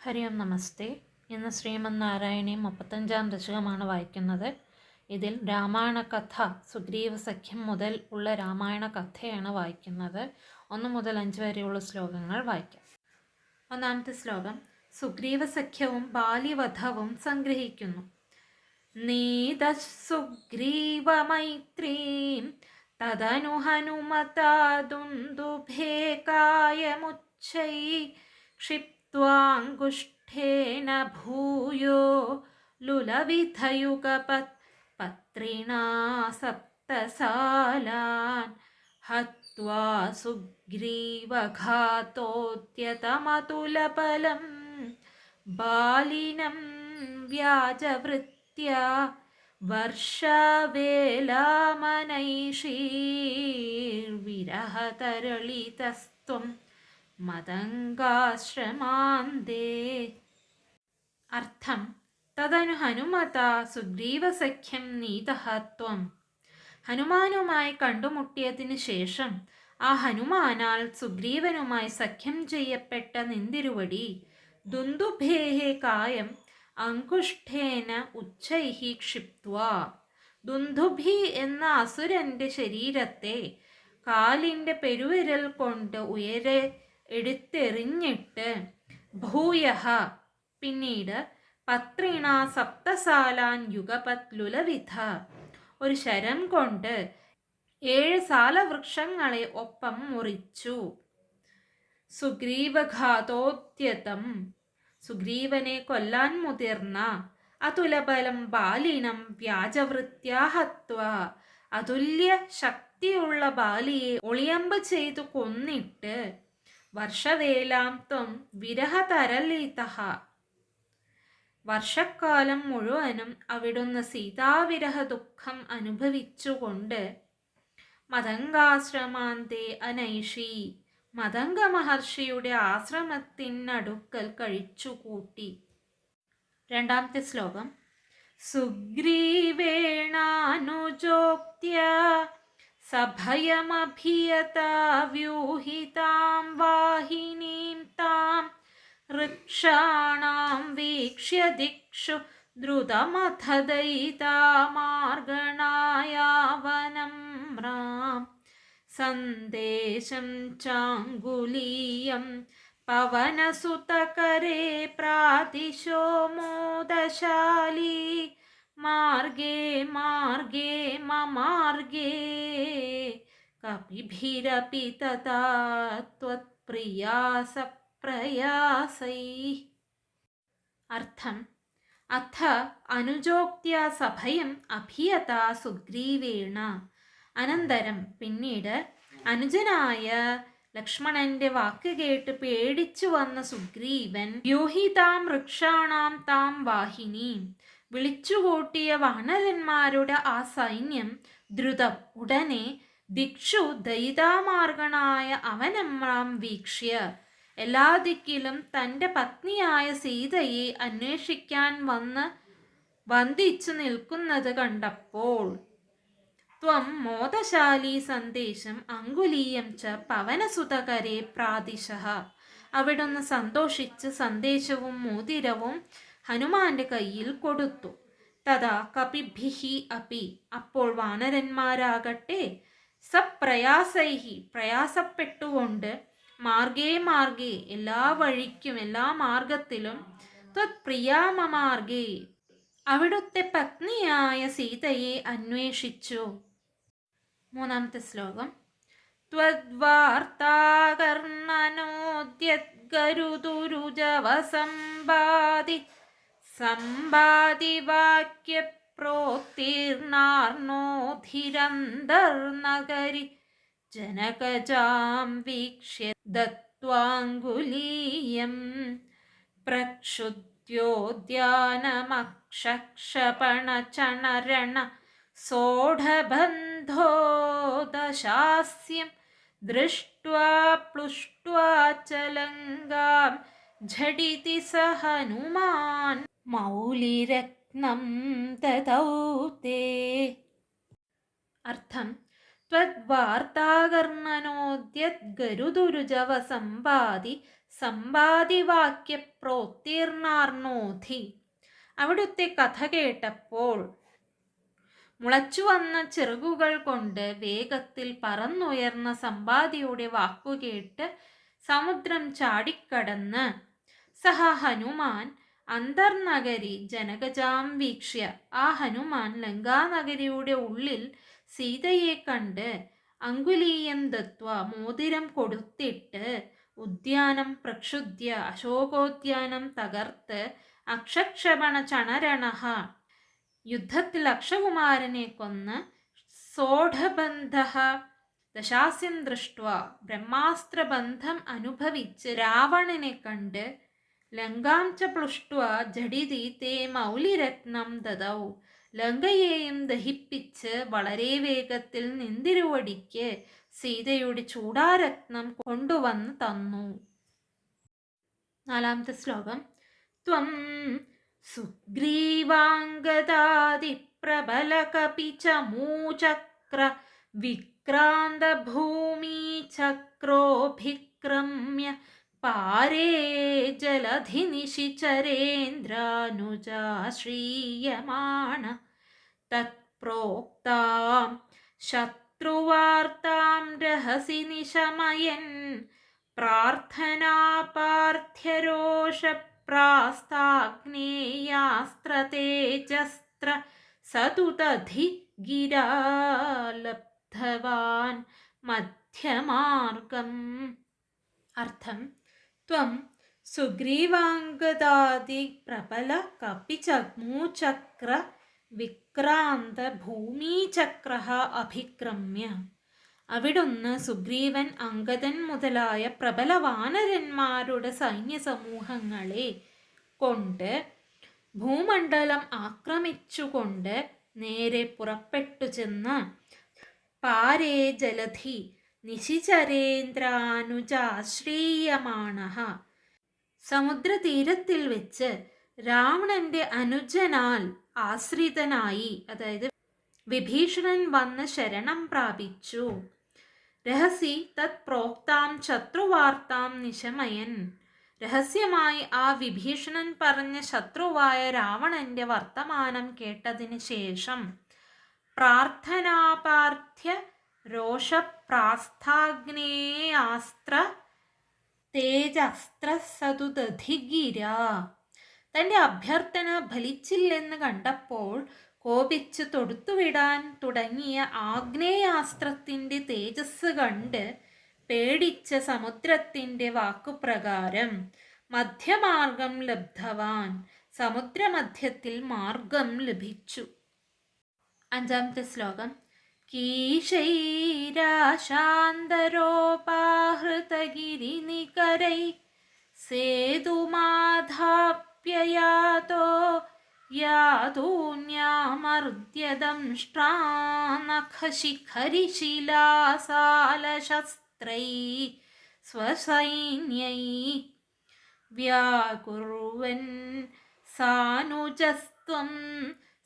ഹരി ഓം നമസ്തേ. ഇന്ന് ശ്രീമന്നാരായണീയം 35-ാം ദശകമാണ് വായിക്കുന്നത്. ഇതിൽ രാമായണ കഥ സുഗ്രീവ സഖ്യം മുതൽ ഉള്ള രാമായണ കഥയാണ് വായിക്കുന്നത്. 1 മുതൽ 5 വരെയുള്ള ശ്ലോകങ്ങൾ വായിക്കാം. ഒന്നാമത്തെ ശ്ലോകം സുഗ്രീവ സഖ്യവും ബാലിവധവും സംഗ്രഹിക്കുന്നു. നീത സുഗ്രീവ മൈത്രീം തദനു ഹനുമതാ ദുന്ദുഭേ കായമുച്ഛൈ ക്ഷിപ്ത്വാങ്കുഷ്ഠേന ഭൂയോ ലുലവിധയുഗപത് പത്രിണാ സപ്തസാലാൻ ഹത്വാ സുഗ്രീവഘാതോദ്യതമതുലബലം ബാലിനം വ്യാജവൃത്യാ വർഷവേലാമനൈഷീർവിരഹതരളിതസ്ത്വം മതംഗാശ്രമാന്തേ. അർത്ഥം: തദനു ഹനുമത സുഗ്രീവസഖ്യം നീതഃ ത്വം. ഹനുമാനുമായി കണ്ടുമുട്ടിയതിനു ശേഷം ആ ഹനുമാനാൽ സുഗ്രീവനുമായി സഖ്യം ചെയ്യപ്പെട്ട നിന്തിരുവടി ദുന്ദുഭേഹേ കായം അങ്കുഷ്ഠേന ഉച്ചൈഹി ക്ഷിപ്ത്വാ. ദുന്ദുഭി എന്ന അസുരന്റെ ശരീരത്തെ കാലിൻ്റെ പെരുവിരൽ കൊണ്ട് ഉയരെ എടുത്തെറിഞ്ഞിട്ട് ഭൂയഃ പിന്നീട് പത്രിണ സപ്തസാലാൻ യുഗപത് ലുലവിധ ഒരു ശരം കൊണ്ട് 7 സാലവൃക്ഷങ്ങളെ ഒപ്പം മുറിച്ചു. സുഗ്രീവഘാതോദ്യതം സുഗ്രീവനെ കൊല്ലാൻ മുതിർന്ന അതുലബലം ബാലിനം വ്യാജവൃത്യാ ഹത്വാ അതുല്യ ശക്തിയുള്ള ബാലിയെ ഒളിയമ്പ് ചെയ്തു കൊന്നിട്ട് വർഷവേലാം ത്വം വിരഹതരളിതഃ വർഷക്കാലം മുഴുവനും അവിടുന്ന് സീതാവിരഹ ദുഃഖം അനുഭവിച്ചുകൊണ്ട് മതംഗാശ്രമാന്തേ അനൈഷി മതംഗ മഹർഷിയുടെ ആശ്രമത്തിനടുക്കൽ കഴിച്ചുകൂട്ടി. രണ്ടാമത്തെ ശ്ലോകം സുഗ്രീവേണാനുജോക്ത്യ സഭയമഭിയതാ വ്യൂഹിതാം വാഹിനീം താം ഋക്ഷാണാം വീക്ഷ്യ ദിക്ഷു ദ്രുതമഥദയിതാമാർഗണായാവനം റാം സന്ദേശം ചാങ്കുലീയം പവനസുതകരേ പ്രാതിശോ മോദശാലി മാർഗേ മാർഗേ മമാർഗേ കപിഭിരപി തഥാ ത്വത്പ്രിയാസപ്രയാസൈഃ. അർത്ഥം: അഥ അനുജോക്ത്യ സഭയം അഭിയത സുഗ്രീവേണ. അനന്തരം പിന്നീട് അനുജനായ ലക്ഷ്മണന്റെ വാക്ക് കേട്ട് പേടിച്ചു വന്ന സുഗ്രീവൻ വ്യൂഹിതാം വൃക്ഷാണാം താം വാഹിനീം വിളിച്ചുകൂട്ടിയ വാനരന്മാരുടെ ആ സൈന്യം ദ്രുതം ഉടനെ ദിക്ഷു ദയിതാമാർഗണായ അവനമ്രാം വീക്ഷ്യ എല്ലാ ദിക്കിലും തൻ്റെ പത്നിയായ സീതയെ അന്വേഷിക്കാൻ വന്ന് വന്ദിച്ചു നിൽക്കുന്നത് കണ്ടപ്പോൾ ത്വം മോദശാലി സന്ദേശം അങ്കുലീയം ച പവനസുതകരേ പ്രാതിശഃ അവിടുന്ന് സന്തോഷിച്ച് സന്ദേശവും മോതിരവും ഹനുമാന്റെ കയ്യിൽ കൊടുത്തു. തഥാ കപിഭിഹി അപി അപ്പോൾ വാനരന്മാരാകട്ടെ സപ്രയാസൈഹി പ്രയാസപ്പെട്ടുകൊണ്ട് മാർഗേ മാർഗേ എല്ലാ വഴിക്കും എല്ലാ മാർഗത്തിലും ത്വത്പ്രിയാമമാർഗേ അവിടുത്തെ പത്നിയായ സീതയെ അന്വേഷിച്ചു. മൂന്നാമത്തെ ശ്ലോകം ത്വദ്വാർത്താകർണനോദ്യദ്ഗരുദുരുജവസംബാദി സംബാദി വാക്യപ്രോക്തീർണാർണോധിരന്തർനഗരി ജനകജാം വീക്ഷ്യ ദത്വാങ്കുലീയം പ്രക്ഷുദ്യോദ്യാനമക്ഷക്ഷപണചണരണ സോഢബന്ധോ ദശാസ്യം ദൃഷ്ട്വാ പ്ലുഷ്ട്വാ ചലങ്കാം ഝടിതി സ ഹനുമാൻ മൗലിരത്നം തതൗ തേ. അർത്ഥം: ത്വദ്വാർത്താകർണനോദ്യദ്ഗരുദുരുജവസംബാദി സമ്പാദിവാക്യപ്രോത്തീർണാർണോധി. അവിടുത്തെ കഥ കേട്ടപ്പോൾ മുളച്ചു വന്ന ചിറകുകൾ കൊണ്ട് വേഗത്തിൽ പറന്നുയർന്ന സമ്പാദിയുടെ വാക്കുകേട്ട് സമുദ്രം ചാടിക്കടന്ന് സഹ ഹനുമാൻ അന്തർനഗരി ജനകജാം വീക്ഷ്യ. ആ ഹനുമാൻ ലങ്കാനഗരിയുടെ ഉള്ളിൽ സീതയെ കണ്ട് അങ്കുലീയം ദത്വ മോതിരം കൊടുത്തിട്ട് ഉദ്യാനം പ്രക്ഷുദ്യ അശോകോദ്യാനം തകർത്ത് അക്ഷക്ഷപണ ചണരണഃ യുദ്ധത്തിൽ അക്ഷകുമാരനെ കൊന്ന് സോഢബന്ധ ദശാസ്യം ദൃഷ്ട ബ്രഹ്മാസ്ത്രബന്ധം അനുഭവിച്ച് രാവണനെ കണ്ട് ലങ്കാം ച പ്ലുഷ്ട്വ ജഡിതി തേ മൗലിരത്നം ദദൗ. ലങ്കയെയും ദഹിപ്പിച്ച് വളരെ വേഗത്തിൽ നിന്തിരുവടിക്ക് സീതയുടെ ചൂടാരത്നം കൊണ്ടുവന്ന് തന്നു. 4-ാമത്തെ ശ്ലോകം. ത്വം സുഗ്രീവാംഗദാദിപ്രബലകപി ച മൂചക്ര വിക്രാന്ത ഭൂമിചക്രോഭിക്രമ്യ പാരേ ജലധി നിശിചരേന്ദ്രാനുജാശ്രീയമാണ തത്പ്രോക്താം ശത്രുവാർത്താം രഹസി നിശമയൻ പ്രാർത്ഥനാപാർത്ഥ്യരോഷപ്രാസ്താഗ്നേയാസ്ത്രതേജസ്ത്ര സതുതധി ഗിരാലബ്ധവാൻ മധ്യമാർഗം. അർത്ഥം: ത്വം സുഗ്രീവാംഗദാദി പ്രബല കപിചമൂചക്ര വിക്രാന്ത ഭൂമിചക്ര അഭിക്രമ്യ. അവിടുന്ന് സുഗ്രീവൻ, അംഗദൻ മുതലായ പ്രബല വാനരന്മാരുടെ സൈന്യസമൂഹങ്ങളെ കൊണ്ട് ഭൂമണ്ഡലം ആക്രമിച്ചുകൊണ്ട് നേരെ പുറപ്പെട്ടു ചെന്ന് പാരേ ജലധി നിശിചരേന്ദ്രാനുജാശ്രീയമാണഃ സമുദ്രതീരത്തിൽ വെച്ച് രാവണന്റെ അനുജനാൽ ആശ്രിതനായി, അതായത് വിഭീഷണൻ വന്ന് ശരണം പ്രാപിച്ചു. രഹസി തത് പ്രോക്താം ശത്രുവാർത്താം നിശമയൻ. രഹസ്യമായി ആ വിഭീഷണൻ പറഞ്ഞ ശത്രുവായ രാവണന്റെ വർത്തമാനം കേട്ടതിന് ശേഷം പ്രാർത്ഥനാപാർത്ഥ്യ രോഷപ്രാസ്ഥാഗ്നേയാസ്ത്ര തേജസ്ത്രസതുദധിഗിര. തൻ്റെ അഭ്യർത്ഥന ഫലിച്ചില്ലെന്ന് കണ്ടപ്പോൾ കോപിച്ച് തൊടുത്തുവിടാൻ തുടങ്ങിയ ആഗ്നേയാസ്ത്രത്തിൻ്റെ തേജസ് കണ്ട് പേടിച്ച സമുദ്രത്തിൻ്റെ വാക്കുപ്രകാരം മധ്യമാർഗം ലബ്ധവാൻ, സമുദ്രമധ്യത്തിൽ മാർഗം ലഭിച്ചു. 5-ാമത്തെ ശ്ലോകം. കീശൈരാശാന്തരോപാഹൃതഗിരിനികരൈ സേതുമാധാപ്യയാതോ യാതൂന്യാമർദ്യദംഷ്ട്രാനഖശിഖരിശിലാസാലശസ്ത്രൈ സ്വസൈന്യൈ വ്യാകുർവൻ സാനുജസ്ത്വം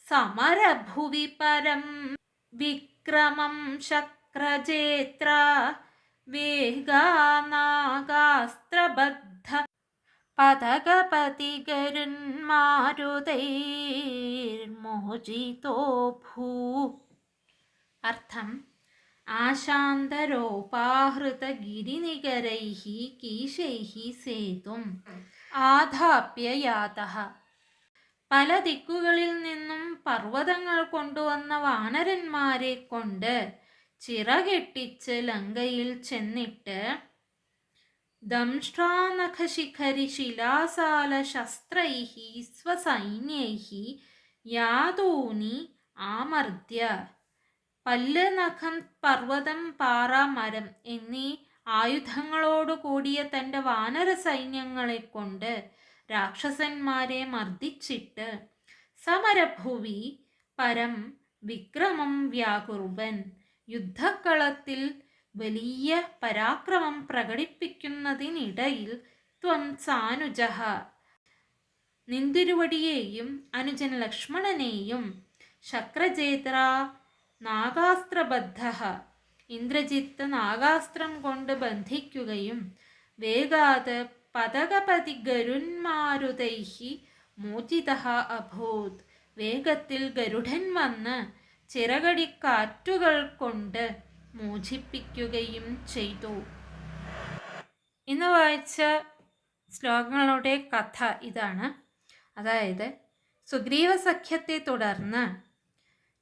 സമരഭുവി പരം വിക്രമം ശക്രജേത്ര വേഗാനാഗാസ്ത്രബദ്ധ പതകപതികരുന്മാരുതൈർമോചിതോ ഭൂ. അർത്ഥം: ആശാന്തരോപാഹൃതഗിരിനികരൈഃ കീശൈഃ സേതും ആധാപ്യ യാതഃ. പല ദിക്കുകളിൽ നിന്നും പർവ്വതങ്ങൾ കൊണ്ടുവന്ന വാനരന്മാരെ കൊണ്ട് ചിറകെട്ടിച്ച് ലങ്കയിൽ ചെന്നിട്ട് ദംഷ്ട്രാനഖശിഖരി ശിലാസാലശസ്ത്രൈഃ സ്വസൈന്യൈഃ യാതൂനി ആമർദ്യ. പല്ല്, നഖം, പർവ്വതം, പാറ, മരം എന്നീ ആയുധങ്ങളോടു കൂടിയ തൻ്റെ വാനര സൈന്യങ്ങളെ കൊണ്ട് രാക്ഷസന്മാരെ മർദ്ദിച്ചിട്ട് സമരഭുവി പരം വിക്രമം വ്യാകുർവൻ, യുദ്ധക്കളത്തിൽ വലിയ പരാക്രമം പ്രകടിപ്പിക്കുന്നതിനിടയിൽ ത്വം സാനുജഃ നിന്തിരുവടിയെയും അനുജൻ ലക്ഷ്മണനെയും ശക്രജേത്ര നാഗാസ്ത്രബദ്ധഃ ഇന്ദ്രജിത്ത് നാഗാസ്ത്രം കൊണ്ട് ബന്ധിക്കുകയും വേഗാത് പതകപതി ഗരുന്മാരുതൈഃ മോചിതഃ അഭൂത്. വേഗത്തിൽ ഗരുഡൻ വന്ന് ചിറകടിക്കാറ്റുകൾ കൊണ്ട് മോചിപ്പിക്കുകയും ചെയ്തു. ഇന്ന് വായിച്ച ശ്ലോകങ്ങളുടെ കഥ ഇതാണ്. അതായത് സുഗ്രീവ സഖ്യത്തെ തുടർന്ന്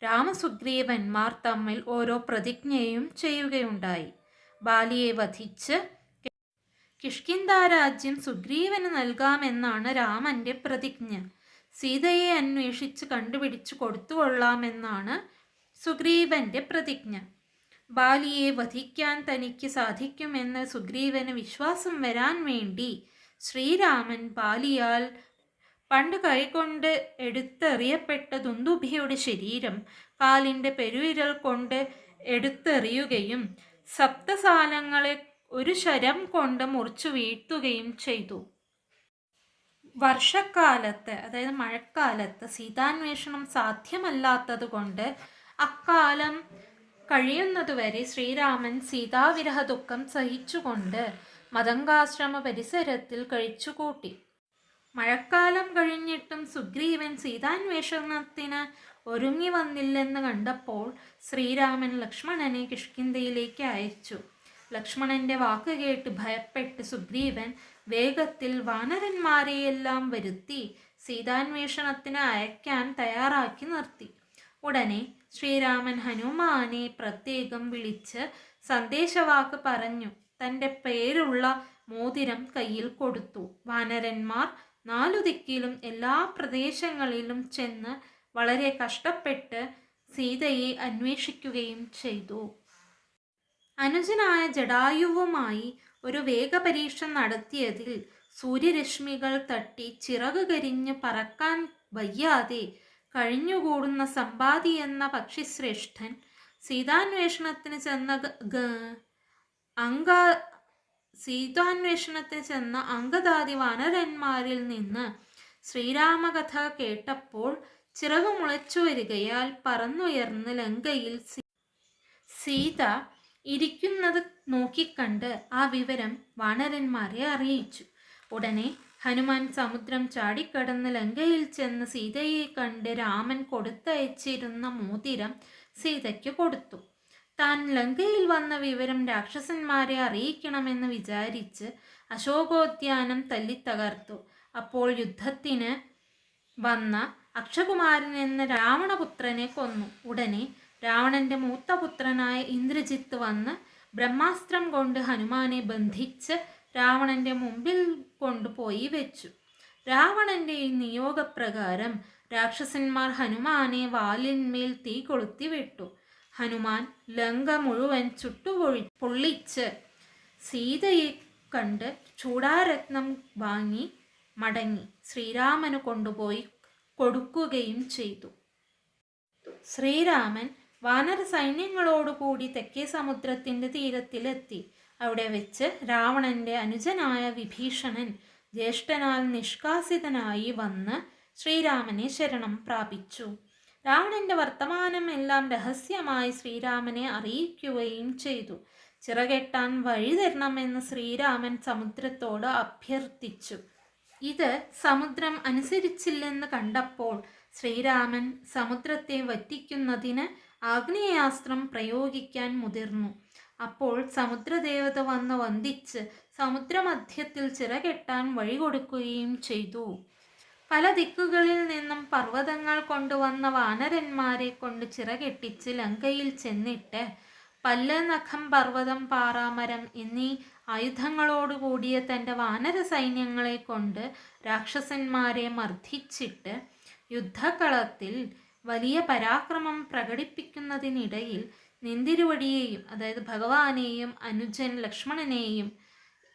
രാമസുഗ്രീവന്മാർ തമ്മിൽ ഓരോ പ്രതിജ്ഞയും ചെയ്യുകയുണ്ടായി. ബാലിയെ വധിച്ച് കിഷ്കിന്ധാരാജ്യം സുഗ്രീവന് നൽകാമെന്നാണ് രാമന്റെ പ്രതിജ്ഞ. സീതയെ അന്വേഷിച്ച് കണ്ടുപിടിച്ചു കൊടുത്തുകൊള്ളാമെന്നാണ് സുഗ്രീവന്റെ പ്രതിജ്ഞ. ബാലിയെ വധിക്കാൻ തനിക്ക് സാധിക്കുമെന്ന് സുഗ്രീവന് വിശ്വാസം വരാൻ വേണ്ടി ശ്രീരാമൻ ബാലിയാൽ പണ്ട് കൈകൊണ്ട് എടുത്തെറിയപ്പെട്ട ദുന്ദുഭിയുടെ ശരീരം കാലിൻ്റെ പെരുവിരൽ കൊണ്ട് എടുത്തെറിയുകയും സപ്തസാലങ്ങളെ ഒരു ശരം കൊണ്ട് മുറിച്ചു വീഴ്ത്തുകയും ചെയ്തു. വർഷക്കാലത്ത്, അതായത് മഴക്കാലത്ത് സീതാന്വേഷണം സാധ്യമല്ലാത്തത് കൊണ്ട് അക്കാലം കഴിയുന്നതുവരെ ശ്രീരാമൻ സീതാവിരഹ ദുഃഖം സഹിച്ചുകൊണ്ട് മതങ്കാശ്രമ പരിസരത്തിൽ കഴിച്ചുകൂട്ടി. മഴക്കാലം കഴിഞ്ഞിട്ടും സുഗ്രീവൻ സീതാന്വേഷണത്തിന് ഒരുങ്ങി വന്നില്ലെന്ന് കണ്ടപ്പോൾ ശ്രീരാമൻ ലക്ഷ്മണനെ കിഷ്കിന്ധയിലേക്ക് അയച്ചു. ലക്ഷ്മണന്റെ വാക്ക് കേട്ട് ഭയപ്പെട്ട് സുഗ്രീവൻ വേഗത്തിൽ വാനരന്മാരെയെല്ലാം വരുത്തി സീതാന്വേഷണത്തിന് അയക്കാൻ തയ്യാറാക്കി നിർത്തി. ഉടനെ ശ്രീരാമൻ ഹനുമാനെ പ്രത്യേകം വിളിച്ച് സന്ദേശവാക്ക് പറഞ്ഞു തൻ്റെ പേരുള്ള മോതിരം കയ്യിൽ കൊടുത്തു. വാനരന്മാർ 4 ദിക്കിലും എല്ലാ പ്രദേശങ്ങളിലും ചെന്ന് വളരെ കഷ്ടപ്പെട്ട് സീതയെ അന്വേഷിക്കുകയും ചെയ്തു. അനുജനായ ജടായുവുമായി ഒരു വേഗപരീക്ഷ നടത്തിയതിൽ സൂര്യരശ്മികൾ തട്ടി ചിറക് കരിഞ്ഞ് പറക്കാൻ വയ്യാതെ കഴിഞ്ഞുകൂടുന്ന സമ്പാതി എന്ന പക്ഷിശ്രേഷ്ഠൻ സീതാന്വേഷണത്തിന് ചെന്ന അംഗദാദി വാനരന്മാരിൽ നിന്ന് ശ്രീരാമകഥ കേട്ടപ്പോൾ ചിറകു മുളച്ചു വരികയാൽ പറന്നുയർന്ന് ലങ്കയിൽ സീത ഇരിക്കുന്നത് നോക്കിക്കണ്ട് ആ വിവരം വാനരന്മാരെ അറിയിച്ചു. ഉടനെ ഹനുമാൻ സമുദ്രം ചാടിക്കടന്ന് ലങ്കയിൽ ചെന്ന് സീതയെ കണ്ട് രാമൻ കൊടുത്തയച്ചിരുന്ന മോതിരം സീതയ്ക്ക് കൊടുത്തു. താൻ ലങ്കയിൽ വന്ന വിവരം രാക്ഷസന്മാരെ അറിയിക്കണമെന്ന് വിചാരിച്ച് അശോകോദ്യാനം തല്ലിത്തകർത്തു. അപ്പോൾ യുദ്ധത്തിന് വന്ന അക്ഷകുമാരൻ എന്ന രാവണപുത്രനെ കൊന്നു. ഉടനെ രാവണന്റെ മൂത്ത പുത്രനായ ഇന്ദ്രജിത്ത് വന്ന് ബ്രഹ്മാസ്ത്രം കൊണ്ട് ഹനുമാനെ ബന്ധിച്ച് രാവണന്റെ മുമ്പിൽ കൊണ്ടുപോയി വെച്ചു. രാവണന്റെ ഈ നിയോഗപ്രകാരം രാക്ഷസന്മാർ ഹനുമാനെ വാലിന്മേൽ തീ കൊളുത്തി വിട്ടു. ഹനുമാൻ ലങ്ക മുഴുവൻ പൊള്ളിച്ച് സീതയെ കണ്ട് ചൂടാരത്നം വാങ്ങി മടങ്ങി ശ്രീരാമന് കൊണ്ടുപോയി കൊടുക്കുകയും ചെയ്തു. ശ്രീരാമൻ വാനര സൈന്യങ്ങളോടുകൂടി തെക്കേ സമുദ്രത്തിൻ്റെ തീരത്തിലെത്തി. അവിടെ വെച്ച് രാവണന്റെ അനുജനായ വിഭീഷണൻ ജ്യേഷ്ഠനാൽ നിഷ്കാസിതനായി വന്ന് ശ്രീരാമനെ ശരണം പ്രാപിച്ചു. രാവണന്റെ വർത്തമാനം എല്ലാം രഹസ്യമായി ശ്രീരാമനെ അറിയിക്കുകയും ചെയ്തു. ചിറകെട്ടാൻ വഴി തരണമെന്ന് ശ്രീരാമൻ സമുദ്രത്തോട് അഭ്യർത്ഥിച്ചു. ഇത് സമുദ്രം അനുസരിച്ചില്ലെന്ന് കണ്ടപ്പോൾ ശ്രീരാമൻ സമുദ്രത്തെ വറ്റിക്കുന്നതിന് ആഗ്നേയാസ്ത്രം പ്രയോഗിക്കാൻ മുതിർന്നു. അപ്പോൾ സമുദ്രദേവത വന്ന് വന്ദിച്ച് സമുദ്രമധ്യത്തിൽ ചിറകെട്ടാൻ വഴി കൊടുക്കുകയും ചെയ്തു. പല ദിക്കുകളിൽ നിന്നും പർവ്വതങ്ങൾ കൊണ്ടുവന്ന വാനരന്മാരെ കൊണ്ട് ചിറകെട്ടിച്ച് ലങ്കയിൽ ചെന്നിട്ട് പല്ല്, നഖം, പർവ്വതം, പാറാമരം എന്നീ ആയുധങ്ങളോടുകൂടിയ തൻ്റെ വാനര സൈന്യങ്ങളെ കൊണ്ട് രാക്ഷസന്മാരെ മർദ്ദിച്ചിട്ട് യുദ്ധകളത്തിൽ വലിയ പരാക്രമം പ്രകടിപ്പിക്കുന്നതിനിടയിൽ നിന്തിരുവടിയെയും, അതായത് ഭഗവാനെയും അനുജൻ ലക്ഷ്മണനെയും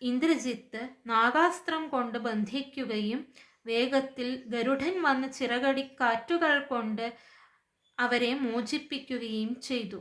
ഇന്ദ്രജിത്ത് നാഗാസ്ത്രം കൊണ്ട് ബന്ധിക്കുകയും വേഗത്തിൽ ഗരുഡൻ വന്ന് ചിറകടിക്കാറ്റുകൾ കൊണ്ട് അവരെ മോചിപ്പിക്കുകയും ചെയ്തു.